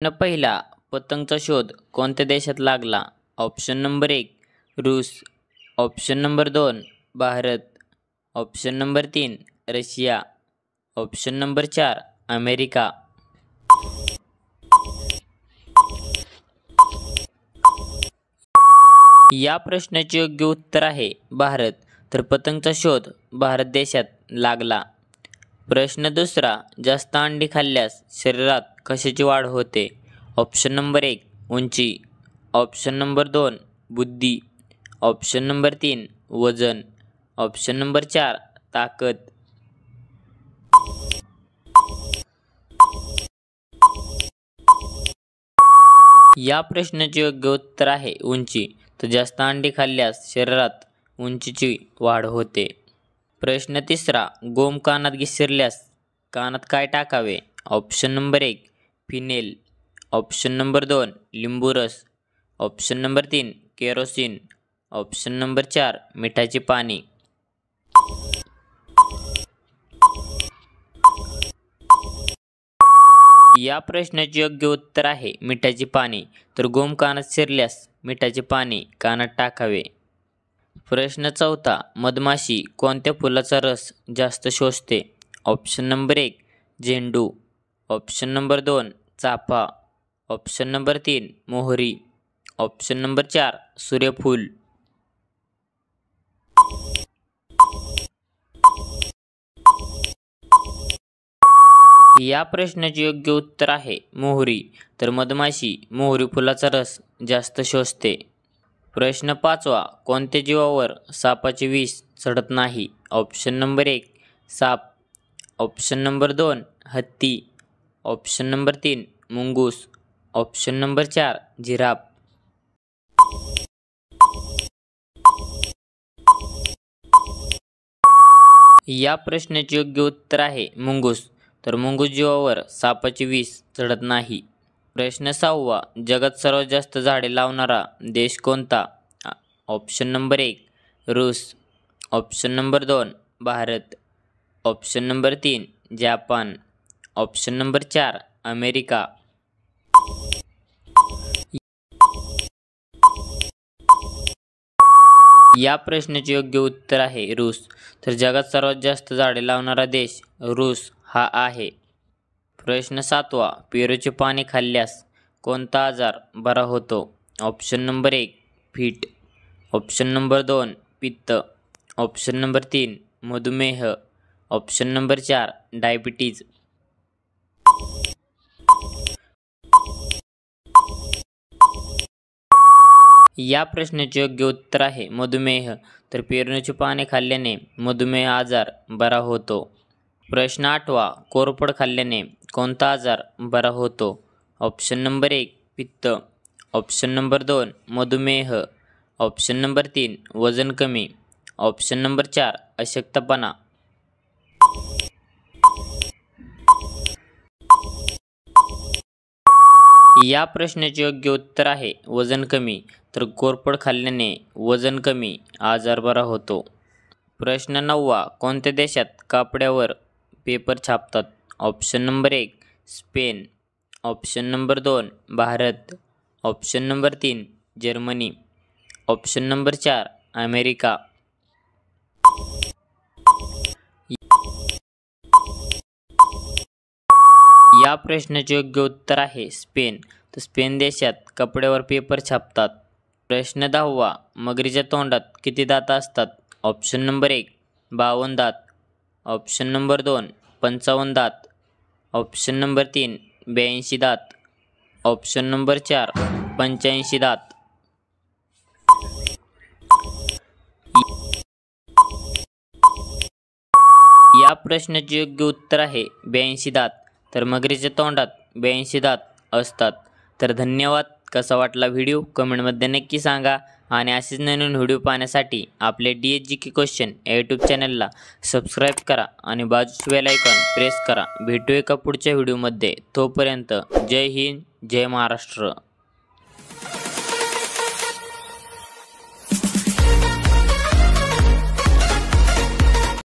पहिला पतंगचा शोध कोणत्या देशात लागला? ऑप्शन नंबर 1 रूस, option number 2 Bharat, option number 3 Russia, option number 4 America. या प्रश्नाचे योग्य उत्तर आहे भारत. तर पतंगचा शोध भारत देशात लागला. प्रश्न दुसरा, जास्त अंडी खाल्ल्यास शरीरात कशाची वाढ होते? ऑप्शन नंबर 1 उंची, ऑप्शन नंबर 2 बुद्धी, ऑप्शन नंबर 3 वजन, ऑप्शन नंबर 4 ताकद. या प्रश्नाचे योग्य उत्तर आहे उंची. तर जास्त अंडी खाल्ल्यास शरीरात उंचीची वाढ होते. प्रश्न तिसरा, गोम कानात घिसरल्यास कानात काय टाकावे? Option number 1 phenyl, option number 2 लिंबू रस, option number 3 kerosene, option number 4 मिठाचे पाणी. या प्रश्नाचे योग्य उत्तर आहे मिठाचे पाणी. तर गोम कानात शिरल्यास मिठाचे पाणी कानात टाकावे. प्रश्न चौथा, मधमाशी कोणत्या फुलाचा रस जास्त शोषते? ऑप्शन नंबर 1 झेंडू, ऑप्शन नंबर 2 चाफा, ऑप्शन नंबर 3 मोहरी, ऑप्शन नंबर 4 सूर्यफूल. या प्रश्नाचे योग्य उत्तर आहे मोहरी. तर मधमाशी मोहरी फुलाचा रस जास्त शोषते. प्रश्न पाचवा, कोणत्या जीवावर सापाचे विष चढत नाही? ऑप्शन नंबर 1 साप, ऑप्शन नंबर 2 हत्ती, ऑप्शन नंबर 3 मुंगूस, ऑप्शन नंबर 4 जिराफ. या प्रश्नाचे योग्य उत्तर आहे मुंगूस. तर मुंगूस जीवावर सापाचे विष चढत नाही. प्रश्न सहावा, जगात सर्वात जास्त झाडे लावणारा देश कोणता? ऑप्शन नंबर 1 रूस, option number 2 Bharat, option number 3 Japan, option number 4 America. या प्रश्नाचे योग्य उत्तर आहे रूस. तर जगात सर्वात जास्त झाडे लावणारा देश रूस हा आहे. प्रश्न सातवा, पेरूचे पाने खाल्ल्यास कोणता आजार बरा होतो? Option number 1 fit, option number 2 पित्त, ऑप्शन नंबर 3 मधुमेह, ऑप्शन नंबर 4 डायबिटीज. या प्रश्नाचे योग्य उत्तर आहे मधुमेह. तर पेरूचे पाने खाल्ल्याने मधुमेह आजार बरा होतो. प्रश्न आठवा, कोरफड खाल्ल्याने कोणता आजार बरा होतो? ऑप्शन नंबर 1 पित्त, ऑप्शन नंबर 2 मधुमेह, ऑप्शन नंबर 3 वजन कमी, ऑप्शन नंबर 4 अशक्तपणा. या प्रश्नाचे योग्य उत्तर आहे वजन कमी. तर कोरफड खाल्ल्याने वजन कमी आजार बरा होतो. प्रश्न नववा, कोणत्या देशात कापडावर पेपर छापतात? Option number 1 Spain, option number 2 Bharat, option number 3 Germany, option number 4 America. या प्रश्नाचे योग्य उत्तर आहे स्पेन. तर स्पेन देशात कपड्यावर पेपर छापतात. प्रश्न 10वा, मगरीच्या तोंडात किती दात असतात? ऑप्शन नंबर 1 52 दात, ऑप्शन नंबर 2 55 दात, ऑप्शन नंबर 3 82 दात, ऑप्शन नंबर 4 85 दात. या प्रश्नाचे योग्य उत्तर आहे 82 दात. तर मगरीच्या तोंडात 82 दात असतात. तर धन्यवाद. कसा वाटला व्हिडिओ कमेंटमध्ये नक्की सांगा. आणि असेच नवीन व्हिडिओ पाहण्यासाठी आपले DSGK क्वेश्चन या यूट्यूब चॅनलला सबस्क्राईब करा आणि बाजूचे बेल आयकॉन प्रेस करा. भेटू एका पुढच्या व्हिडिओमध्ये. तोपर्यंत जय हिंद, जय महाराष्ट्र.